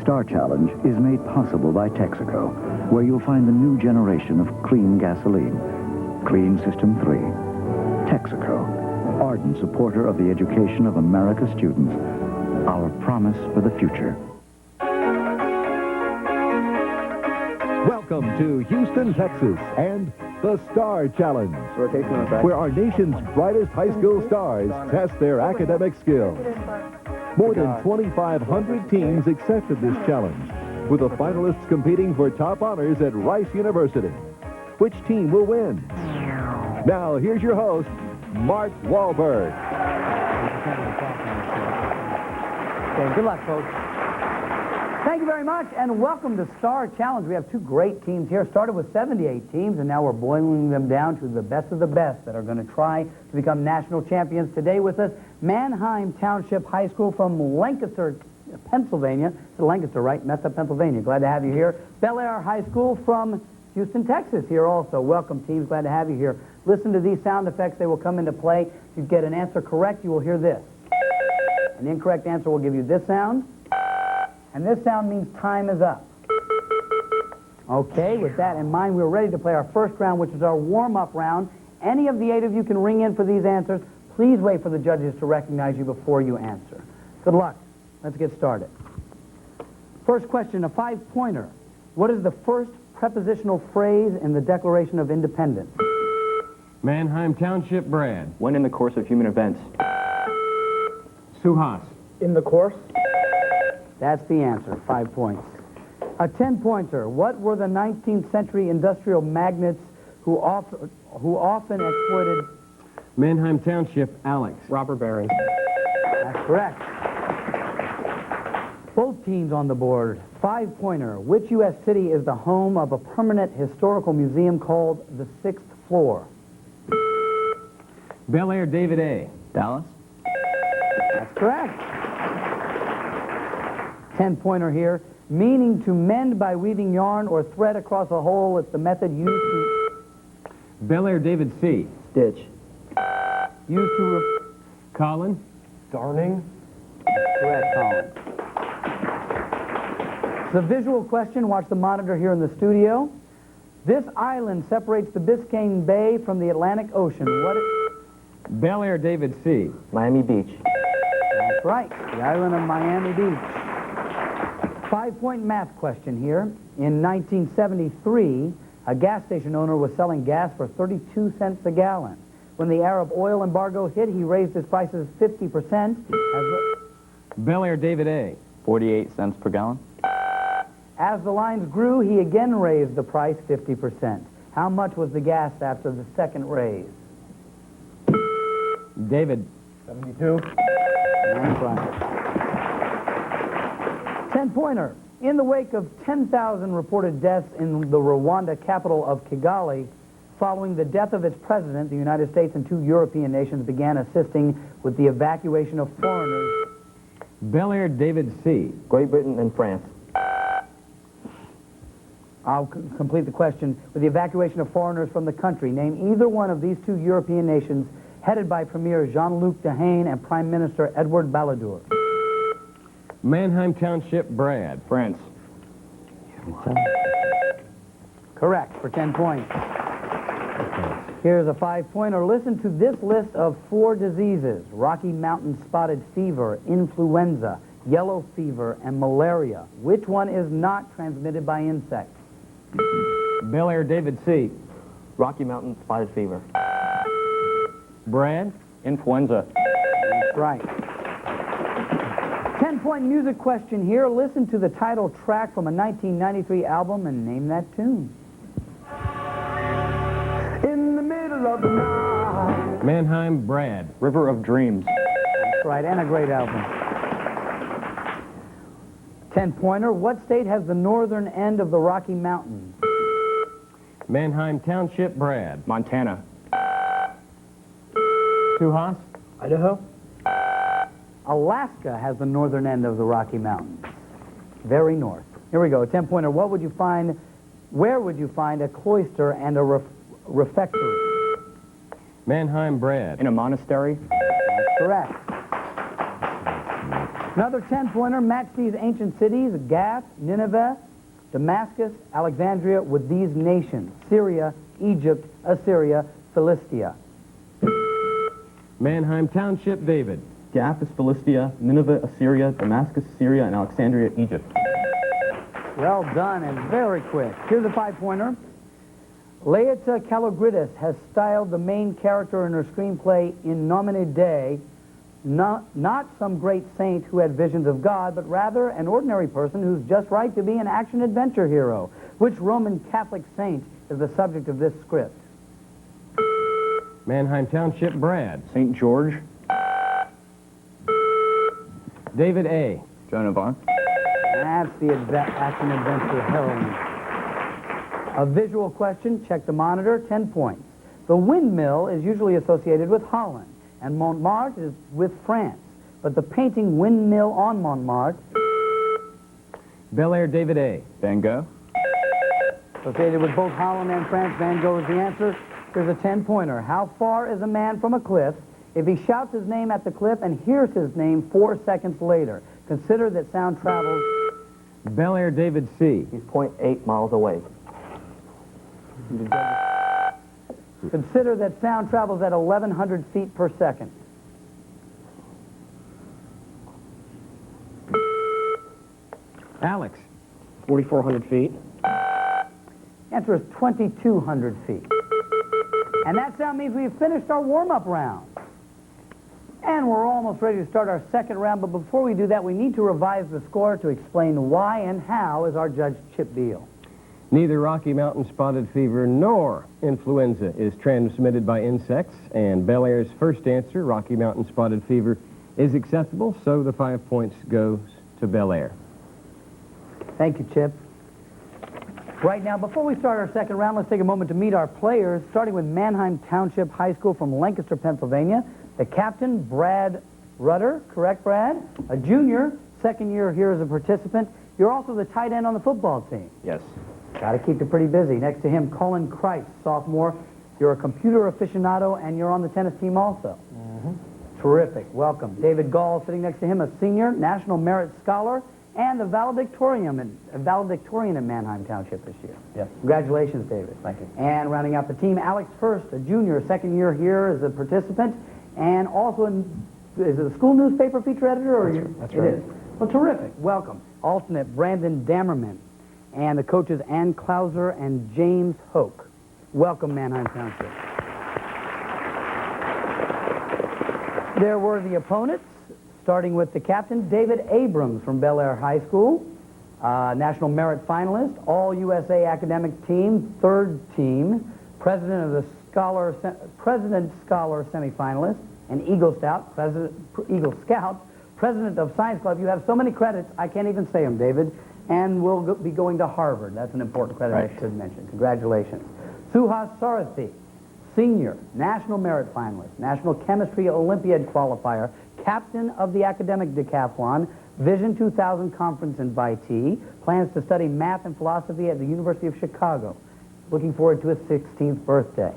Star Challenge is made possible by Texaco, where you'll find the new generation of clean gasoline. Clean System 3. Texaco, ardent supporter of the education of America's students. Our promise for the future. Welcome to Houston, Texas, and the Star Challenge, where our nation's brightest high school stars test their academic skills. More than 2,500 teams accepted this challenge, with the finalists competing for top honors at Rice University. Which team will win? Now, here's your host, Mark Wahlberg. Okay, good luck, folks. Thank you very much, and welcome to Star Challenge. We have two great teams here. Started with 78 teams, and now we're boiling them down to the best of the best that are going to try to become national champions. Today with us, Manheim Township High School from Lancaster, Pennsylvania. It's Lancaster, right? Messed up Pennsylvania. Glad to have you here. Bellaire High School from Houston, Texas here also. Welcome, teams. Glad to have you here. Listen to these sound effects. They will come into play. If you get an answer correct, you will hear this. An incorrect answer will give you this sound. And this sound means time is up. Okay, with that in mind, we're ready to play our first round, which is our warm-up round. Any of the 8 of you can ring in for these answers. Please wait for the judges to recognize you before you answer. Good luck. Let's get started. First question, a 5-pointer. What is the first prepositional phrase in the Declaration of Independence? Manheim Township, Brad. When in the course of human events. Suhas. In the course? That's the answer, 5 points. A 10-pointer. What were the 19th century industrial magnates who often exploited... Manheim Township, Alex. Robber baron. That's correct. Both teams on the board. 5-pointer. Which U.S. city is the home of a permanent historical museum called the 6th Floor? Bellaire, David A. Dallas. That's correct. 10-pointer here. Meaning to mend by weaving yarn or thread across a hole. It's the method used to... Bellaire, David C. Stitch. Used to... Colin. Darning. Correct, Colin. It's a visual question. Watch the monitor here in the studio. This island separates the Biscayne Bay from the Atlantic Ocean. What is... Bellaire, David C. Miami Beach. That's right, the island of Miami Beach. 5-point math question here. In 1973, a gas station owner was selling gas for 32 cents a gallon. When the Arab oil embargo hit, he raised his prices 50%. Bellaire, David A. 48 cents per gallon. As the lines grew, he again raised the price 50%. How much was the gas after the second raise? David. 72. That's right. 10-pointer. In the wake of 10,000 reported deaths in the Rwanda capital of Kigali, following the death of its president, the United States and 2 European nations began assisting with the evacuation of foreigners. Bellaire, David C. Great Britain and France. I'll complete the question. With the evacuation of foreigners from the country, name either one of these 2 European nations headed by Premier Jean-Luc Dehaene and Prime Minister Edouard Balladur. Manheim Township, Brad. France. Correct, for 10 points. Here's a 5-pointer. Listen to this list of 4 diseases: Rocky Mountain spotted fever, influenza, yellow fever, and malaria. Which one is not transmitted by insects? Bellaire, David C. Rocky Mountain spotted fever. Brad. Influenza. That's right. 10-point music question here. Listen to the title track from a 1993 album and name that tune. In the middle of the night. Manheim, Brad. River of Dreams. That's right, and a great album. 10-pointer. What state has the northern end of the Rocky Mountains? Manheim Township, Brad. Montana. Suhas. Idaho. Alaska has the northern end of the Rocky Mountains. Very north. Here we go, 10-pointer. What would you find, where would you find a cloister and a refectory? Manheim, Brad. In a monastery. That's correct. Another 10-pointer. Match these ancient cities: Gath, Nineveh, Damascus, Alexandria, with these nations: Syria, Egypt, Assyria, Philistia. Manheim Township, David. Gath is Philistia, Nineveh, Assyria, Damascus, Syria, and Alexandria, Egypt. Well done and very quick. Here's a 5-pointer. Laeta Kalogridis has styled the main character in her screenplay In Nomine Dei not some great saint who had visions of God, but rather an ordinary person who's just right to be an action-adventure hero. Which Roman Catholic saint is the subject of this script? Manheim Township, Brad. St. George. David A. Joan of Arc. That's the action-adventure heroine. A visual question, check the monitor, 10 points. The windmill is usually associated with Holland, and Montmartre is with France. But the painting Windmill on Montmartre... Bellaire, David A. Van Gogh. Associated with both Holland and France, Van Gogh is the answer. Here's a 10-pointer. How far is a man from a cliff if he shouts his name at the cliff and hears his name 4 seconds later? Consider that sound travels... Bellaire, David C. He's 0.8 miles away. Consider that sound travels at 1,100 feet per second. Alex. 4,400 feet. Answer is 2,200 feet. And that sound means we've finished our warm-up round. And we're almost ready to start our second round, but before we do that, we need to revise the score to explain why and how is our judge Chip Beal. Neither Rocky Mountain spotted fever nor influenza is transmitted by insects, and Bellaire's first answer, Rocky Mountain spotted fever, is acceptable, so the 5 points goes to Bellaire. Thank you, Chip. Right now, before we start our second round, let's take a moment to meet our players, starting with Manheim Township High School from Lancaster, Pennsylvania. The captain, Brad Rudder, correct, Brad? A junior, second year here as a participant. You're also the tight end on the football team. Yes. Got to keep you pretty busy. Next to him, Colin Kreis, sophomore. You're a computer aficionado, and you're on the tennis team also. Terrific. Welcome. David Gall, sitting next to him, a senior, National Merit Scholar, and a valedictorian in Manheim Township this year. Yes. Congratulations, David. Thank you. And rounding out the team, Alex Hurst, a junior, second year here as a participant, and also is it a school newspaper feature editor? Or That's right. It is. Well, terrific. Welcome. Alternate, Brandon Dammerman, and the coaches Ann Klauser and James Hoke. Welcome, Manheim Township. There were the opponents, starting with the captain, David Abrams from Bellaire High School, National Merit finalist, All-USA Academic Team, third team, President of the President Scholar semifinalist, and Eagle Scout, President of Science Club. You have so many credits, I can't even say them, David. And we'll be going to Harvard. That's an important credit I should mention. Congratulations. Suhas Sarathi, senior, National Merit finalist, National Chemistry Olympiad qualifier, captain of the academic decathlon, Vision 2000 conference invitee, plans to study math and philosophy at the University of Chicago. Looking forward to his 16th birthday.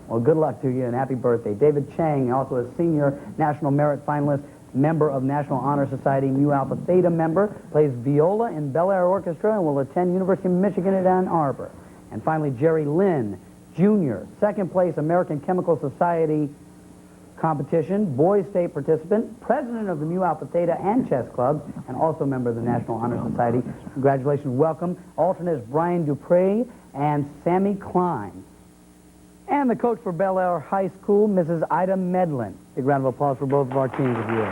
Well, good luck to you and happy birthday. David Chang, also a senior National Merit finalist, member of National Honor Society, Mu Alpha Theta member, plays viola in Bellaire Orchestra and will attend University of Michigan at Ann Arbor. And finally, Jerry Lynn, junior, second place American Chemical Society competition, boys state participant, president of the Mu Alpha Theta and chess clubs, and also member of the National Honor Society. Congratulations, welcome. Alternates Brian Dupree and Sammy Klein. And the coach for Bellaire High School, Mrs. Ida Medlin. Big round of applause for both of our teams, if you will.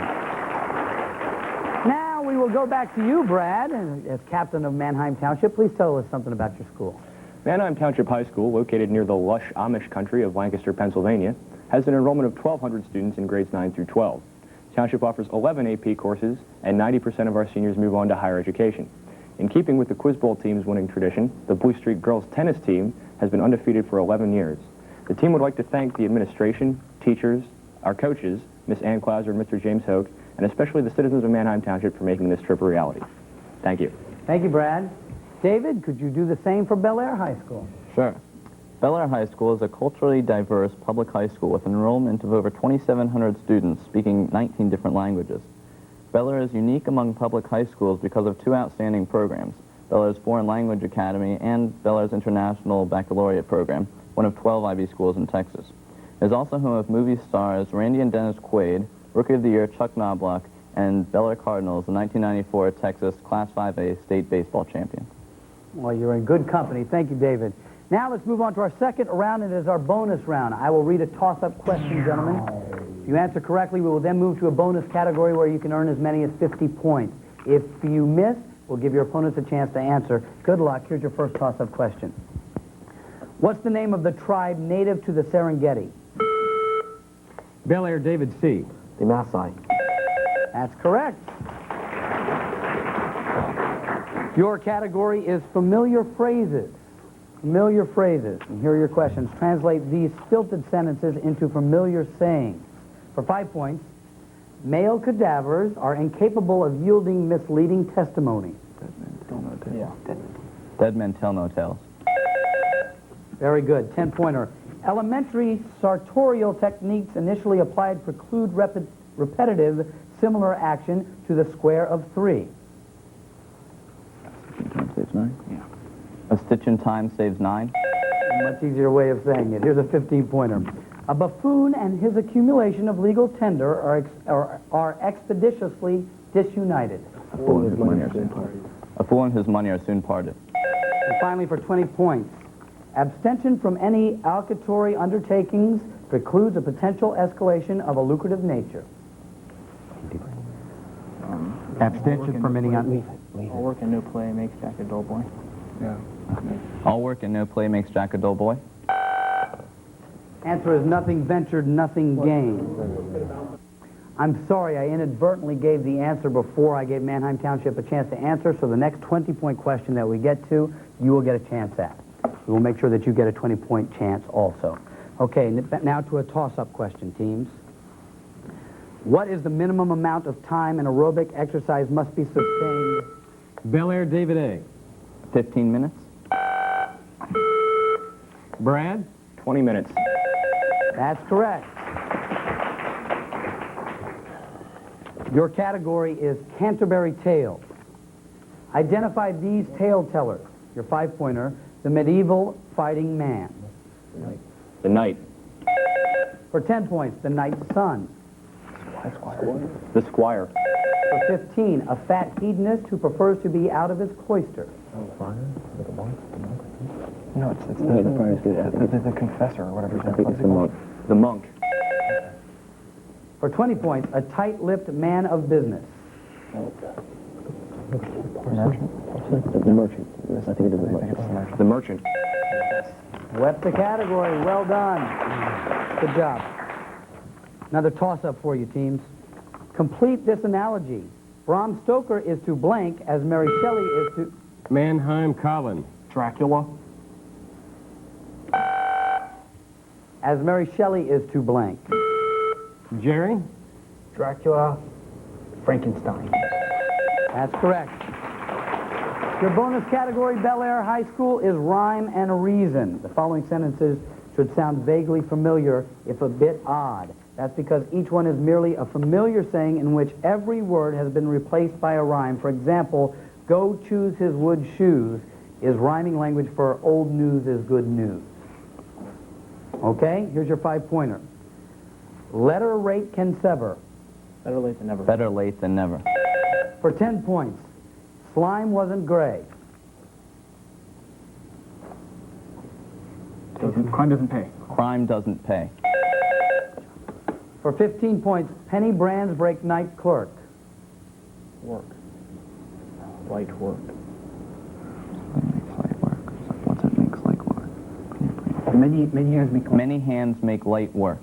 Now we will go back to you, Brad, as captain of Manheim Township. Please tell us something about your school. Manheim Township High School, located near the lush Amish country of Lancaster, Pennsylvania, has an enrollment of 1,200 students in grades 9 through 12. Township offers 11 AP courses, and 90% of our seniors move on to higher education. In keeping with the Quiz Bowl team's winning tradition, the Blue Streak girls tennis team has been undefeated for 11 years. The team would like to thank the administration, teachers, our coaches, Miss Ann Klauser and Mr. James Hoke, and especially the citizens of Manheim Township for making this trip a reality. Thank you. Thank you, Brad. David, could you do the same for Bellaire High School? Sure. Bellaire High School is a culturally diverse public high school with an enrollment of over 2,700 students speaking 19 different languages. Bellaire is unique among public high schools because of two outstanding programs, Bellaire's Foreign Language Academy and Bellaire's International Baccalaureate program, one of 12 IB schools in Texas. It is also home of movie stars Randy and Dennis Quaid, Rookie of the Year Chuck Knobloch, and Bellaire Cardinals, the 1994 Texas Class 5A state baseball champion. Well, you're in good company. Thank you, David. Now let's move on to our second round, and it is our bonus round. I will read a toss-up question, gentlemen. If you answer correctly, we will then move to a bonus category where you can earn as many as 50 points. If you miss, we'll give your opponents a chance to answer. Good luck. Here's your first toss-up question. What's the name of the tribe native to the Serengeti? Bellaire, David C. The Maasai. That's correct. Your category is familiar phrases. Familiar phrases. And here are your questions. Translate these stilted sentences into familiar sayings. For 5 points, male cadavers are incapable of yielding misleading testimony. Dead men tell no tales. Very good. 10-pointer. Elementary sartorial techniques initially applied preclude repetitive similar action to the square of 3. 15 times saves 9? Yeah. A stitch in time saves 9. A much easier way of saying it. Here's a 15-pointer. A buffoon and his accumulation of legal tender are expeditiously disunited. A fool and his money are soon parted. A fool and his money are soon parted. And finally, for 20 points, abstention from any allocutory undertakings precludes a potential escalation of a lucrative nature. Abstention from any... All work and no play makes Jack a dull boy. Yeah. All work and no play makes Jack a dull boy. Answer is nothing ventured, nothing gained. I'm sorry, I inadvertently gave the answer before I gave Manheim Township a chance to answer, so the next 20-point question that we get to, you will get a chance at. We will make sure that you get a 20-point chance also. Okay, now to a toss-up question, teams. What is the minimum amount of time an aerobic exercise must be sustained? Bellaire, David A. 15 minutes. Brad? 20 minutes. That's correct. Your category is Canterbury Tales. Identify these tale tellers. Your 5-pointer, the medieval fighting man. The Knight. For 10 points, the knight's son. The Squire. For 15, a fat hedonist who prefers to be out of his cloister. No, it's the confessor or whatever. I think it's the monk. The Monk. For 20 points, a tight-lipped man of business. The merchant. Yes, I think it is the merchant. The Merchant. Swept the category. Well done. Good job. Another toss-up for you, teams. Complete this analogy. Bram Stoker is to blank as Mary Shelley is to... Manheim Colin. Dracula. As Mary Shelley is to blank. Jerry? Dracula. Frankenstein. That's correct. Your bonus category, Bellaire High School, is rhyme and reason. The following sentences should sound vaguely familiar, if a bit odd. That's because each one is merely a familiar saying in which every word has been replaced by a rhyme. For example, go choose his wood shoes is rhyming language for old news is good news. Okay, here's your 5-pointer. Letter rate can sever. Better late than never. Better late than never. For 10 points, slime wasn't gray. Crime doesn't pay. Crime doesn't pay. For 15 points, penny brands break night clerk. Work. Light work. What's that makes like work? Many hands make light work.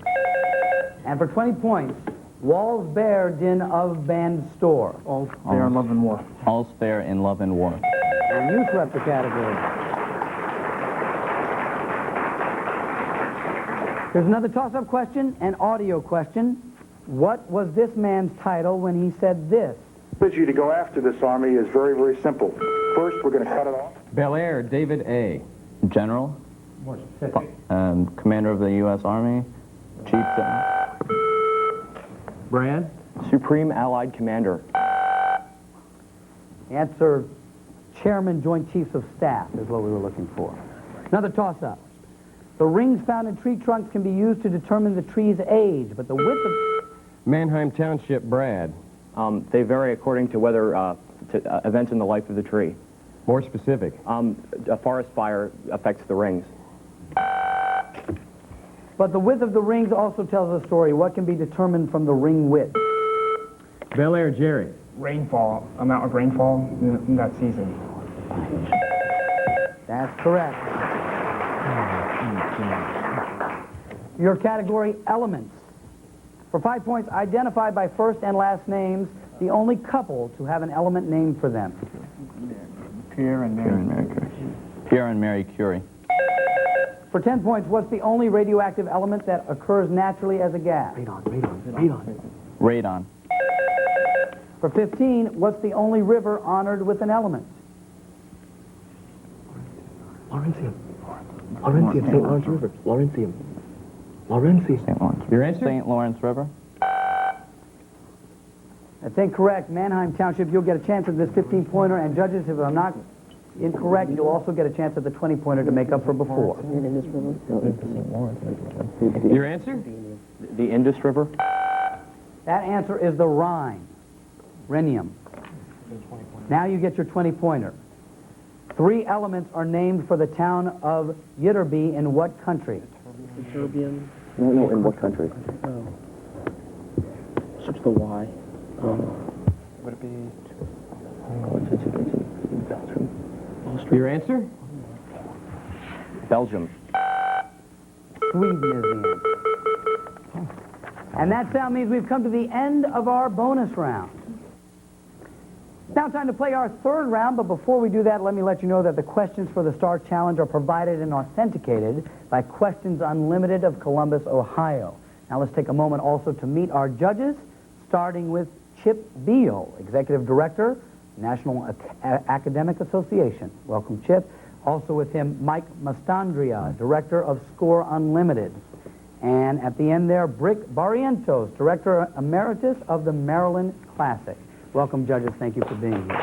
And for 20 points, walls bare din of band store. All fair in love and war. All's fair in love and war. And you swept the category. Here's another toss-up question, an audio question. What was this man's title when he said this? strategy to go after this army is very, very simple. First, we're going to cut it off. Bellaire, David A. General, Commander of the U.S. Army, Chief. Brad? Supreme Allied Commander. Answer, Chairman Joint Chiefs of Staff is what we were looking for. Another toss-up. The rings found in tree trunks can be used to determine the tree's age, but the width of... Manheim Township, Brad. They vary according to whether events in the life of the tree. More specific. A forest fire affects the rings. But the width of the rings also tells a story. What can be determined from the ring width? Bellaire, Jerry. Rainfall, amount of rainfall in that season. That's correct. Your category, elements. For 5 points, identify by first and last names the only couple to have an element named for them. Pierre and Mary. Pierre and Mary Curie. For 10 points, what's the only radioactive element that occurs naturally as a gas? Radon. For 15, what's the only river honored with an element? Laurentium, St. Lawrence River. Laurentium. St. Lawrence. Your answer? St. Lawrence River. That's incorrect. Manheim Township, you'll get a chance at this 15-pointer, and judges, if I'm not incorrect, you'll also get a chance at the 20-pointer to make up for before. Your answer? The Indus River. That answer is the Rhine. Rhenium. Now you get your 20-pointer. 3 elements are named for the town of Ytterby in what country? Serbian. No, in what country? Such the Y. Would it be... Your answer? Belgium. Sweden is the answer. And that sound means we've come to the end of our bonus round. It's now time to play our third round, but before we do that, let me let you know that the questions for the Star Challenge are provided and authenticated by Questions Unlimited of Columbus, Ohio. Now let's take a moment also to meet our judges, starting with Chip Beal, Executive Director, National Academic Association. Welcome, Chip. Also with him, Mike Mastandria, Director of Score Unlimited. And at the end there, Brick Barrientos, Director Emeritus of the Maryland Classic. Welcome, judges. Thank you for being here.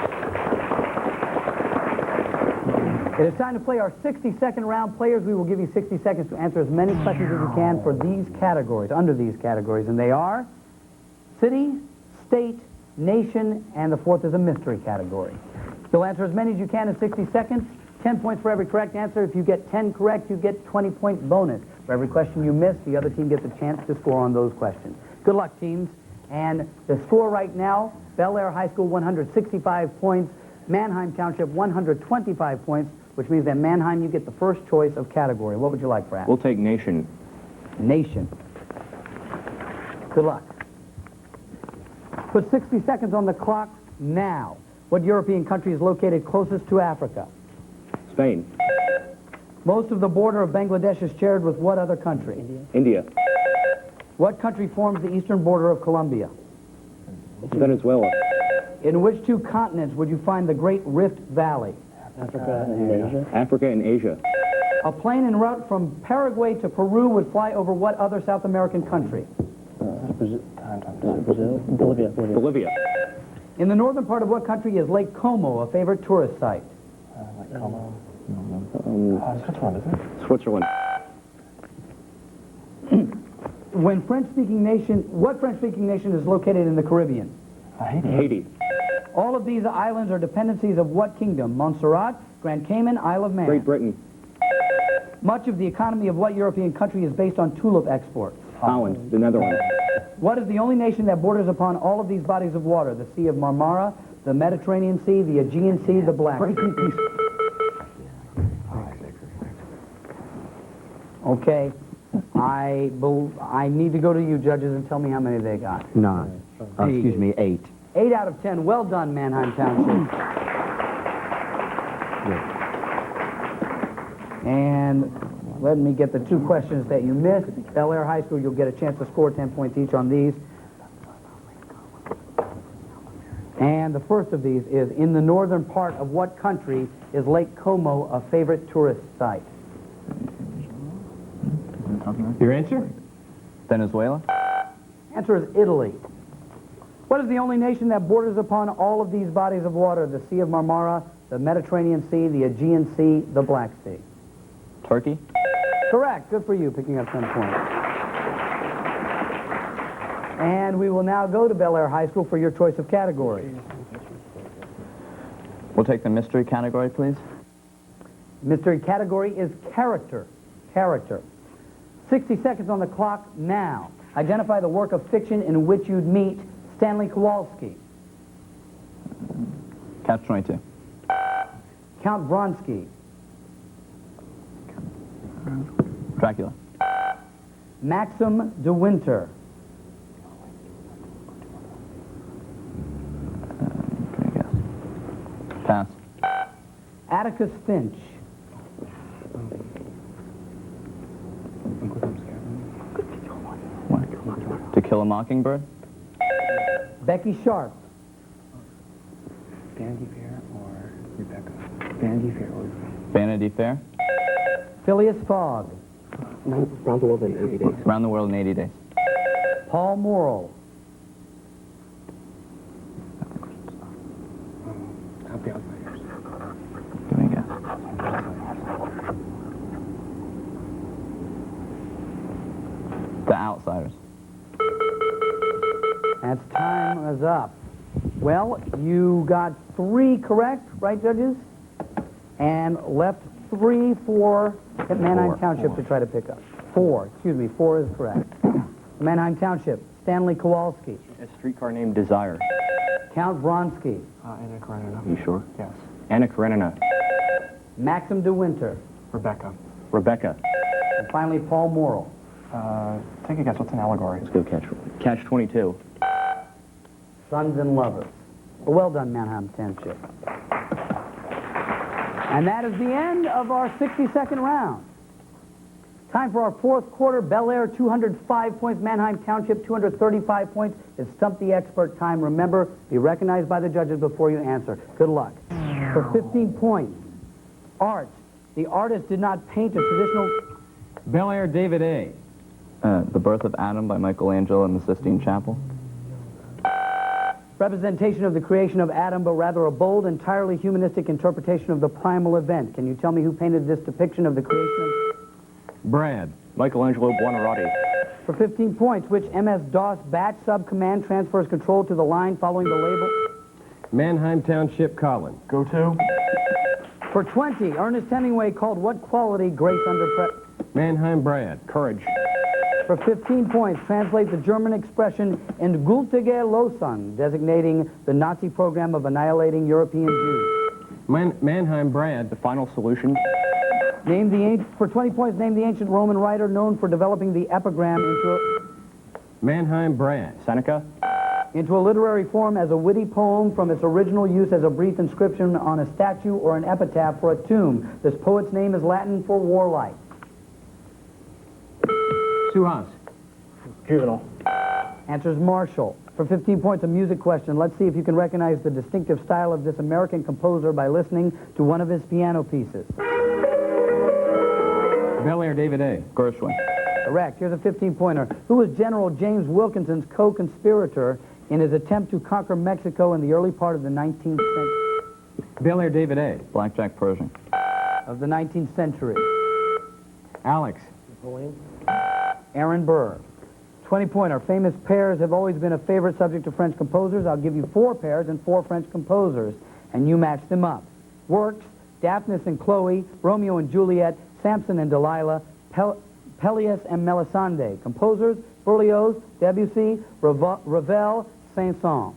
It is time to play our 60-second round. Players, we will give you 60 seconds to answer as many questions as you can for these categories, under these categories. And they are city, state, nation, and the fourth is a mystery category. You'll answer as many as you can in 60 seconds. 10 points for every correct answer. If you get 10 correct, you get 20-point bonus. For every question you miss, the other team gets a chance to score on those questions. Good luck, teams. And the score right now, Bellaire High School 165 points, Manheim Township 125 points, which means that Manheim, you get the first choice of category. What would you like, Brad? We'll take nation. Nation. Good luck. Put 60 seconds on the clock now. What European country is located closest to Africa? Spain. Most of the border of Bangladesh is shared with what other country? India. What country forms the eastern border of Colombia? Venezuela. In which 2 continents would you find the Great Rift Valley? Africa and Asia. Africa and Asia. A plane en route from Paraguay to Peru would fly over what other South American country? Brazil. Bolivia. Bolivia. In the northern part of what country is Lake Como a favorite tourist site? Switzerland, isn't it? Switzerland. When French-speaking nation, what French-speaking nation is located in the Caribbean? Haiti. All of these islands are dependencies of what kingdom? Montserrat, Grand Cayman, Isle of Man. Great Britain. Much of the economy of what European country is based on tulip exports? Holland. The Netherlands. What is the only nation that borders upon all of these bodies of water? The Sea of Marmara, the Mediterranean Sea, the Aegean Sea, the Black Sea. Okay. I need to go to you, judges, and tell me how many they got. 9. Excuse me, 8. 8 out of 10. Well done, Manheim Township. And let me get the 2 questions that you missed. Bellaire High School, you'll get a chance to score 10 points each on these. And the first of these is, in the northern part of what country is Lake Como a favorite tourist site? Your answer? Venezuela. Answer is Italy. What is the only nation that borders upon all of these bodies of water? The Sea of Marmara, the Mediterranean Sea, the Aegean Sea, the Black Sea. Turkey? Correct. Good for you, picking up 10 points. And we will now go to Bellaire High School for your choice of category. We'll take the mystery category, please. Mystery category is character. Character. 60 seconds on the clock now. Identify the work of fiction in which you'd meet Stanley Kowalski. Catch-22. Count Vronsky. Dracula. Maxim de Winter. Can I guess? Pass. Atticus Finch. To Kill a Mockingbird? Becky Sharp. Vanity Fair or Rebecca? Vanity Fair or Vanity Fair? Phileas Fogg. Round the World in 80 Days. Around the World in 80 Days. Paul Morrell. Help the Outsiders. Give me a guess. The Outsiders. That's time is up. Well, you got 3 correct, right, judges? And left 3 for Manheim Township to try to pick up. 4 is correct. Manheim Township, Stanley Kowalski. A streetcar named Desire. Count Vronsky. Anna Karenina. You sure? Yes. Anna Karenina. Maxim de Winter. Rebecca. Rebecca. And finally, Paul Morrell. Take a guess. What's an allegory? Let's go Catch-22. Sons and Lovers. Well done, Manheim Township. And that is the end of our 60-second round. Time for our 4th quarter. Bellaire, 205 points. Manheim Township, 235 points. It's Stump the Expert time. Remember, be recognized by the judges before you answer. Good luck. For 15 points, art. The artist did not paint a traditional... Bellaire, David A. The Birth of Adam by Michelangelo in the Sistine Chapel. Representation of the creation of Adam, but rather a bold, entirely humanistic interpretation of the primal event. Can you tell me who painted this depiction of the creation of... Brad. Michelangelo Buonarroti. For 15 points, which MS-DOS batch sub-command transfers control to the line following the label? Manheim Township, Colin. Go to. For 20, Ernest Hemingway called what quality grace under pressure? Manheim Brad. Courage. For 15 points, translate the German expression "endgültige Lösung," designating the Nazi program of annihilating European Jews. Manheim Brad. The final solution. For 20 points, name the ancient Roman writer known for developing the epigram Manheim Brad. Seneca. into a literary form as a witty poem from its original use as a brief inscription on a statue or an epitaph for a tomb. This poet's name is Latin for warlike. Suhas. Juvenile. Answer is Marshall. For 15 points, a music question. Let's see if you can recognize the distinctive style of this American composer by listening to one of his piano pieces. Bellaire, David A. Gershwin. Correct. Here's a 15-pointer. Who was General James Wilkinson's co-conspirator in his attempt to conquer Mexico in the early part of the 19th century? Bellaire, David A. Blackjack Pershing. Of the 19th century. Alex. Napoleon. Aaron Burr. 20-pointer. Famous pairs have always been a favorite subject of French composers. I'll give you 4 pairs and 4 French composers, and you match them up. Works: Daphnis and Chloe, Romeo and Juliet, Samson and Delilah, Peleus and Melisande. Composers: Berlioz, Debussy, Ravel, Saint-Saëns.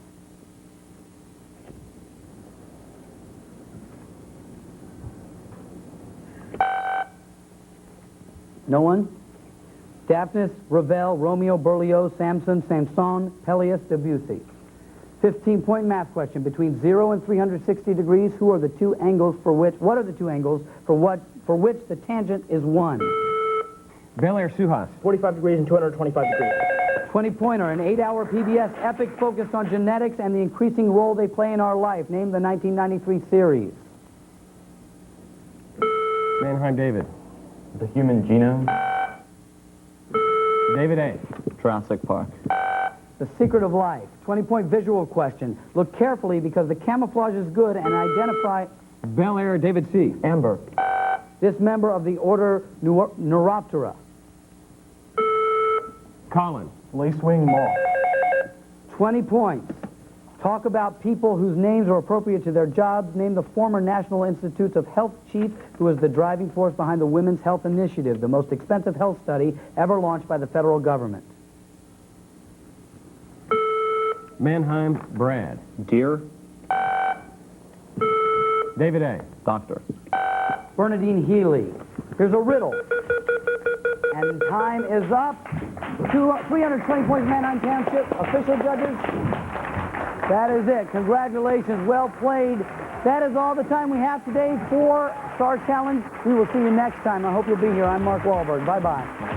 No one? Daphnis, Ravel, Romeo, Berlioz, Samson, Saint-Saëns, Peleus, Debussy. 15-point math question. Between 0 and 360 degrees, what are the 2 angles for which the tangent is 1? Bellaire, Suhas. 45 degrees and 225 degrees. 20-pointer. An 8-hour PBS epic focused on genetics and the increasing role they play in our life. Name the 1993 series. Manheim, David. The Human Genome. David A. Jurassic Park. The Secret of Life. 20-point visual question. Look carefully because the camouflage is good and identify Bellaire, David C. Amber. this member of the order Neuroptera. Colin. Lacewing moth. 20 points. Talk about people whose names are appropriate to their jobs. Name the former National Institutes of Health chief who was the driving force behind the Women's Health Initiative, the most expensive health study ever launched by the federal government. Manheim, Brad. Deer. David A. Doctor. Bernadine Healy. Here's a riddle. And time is up. 320 points, Manheim Township. Official judges. That is it. Congratulations. Well played. That is all the time we have today for Star Challenge. We will see you next time. I hope you'll be here. I'm Mark Wahlberg. Bye-bye.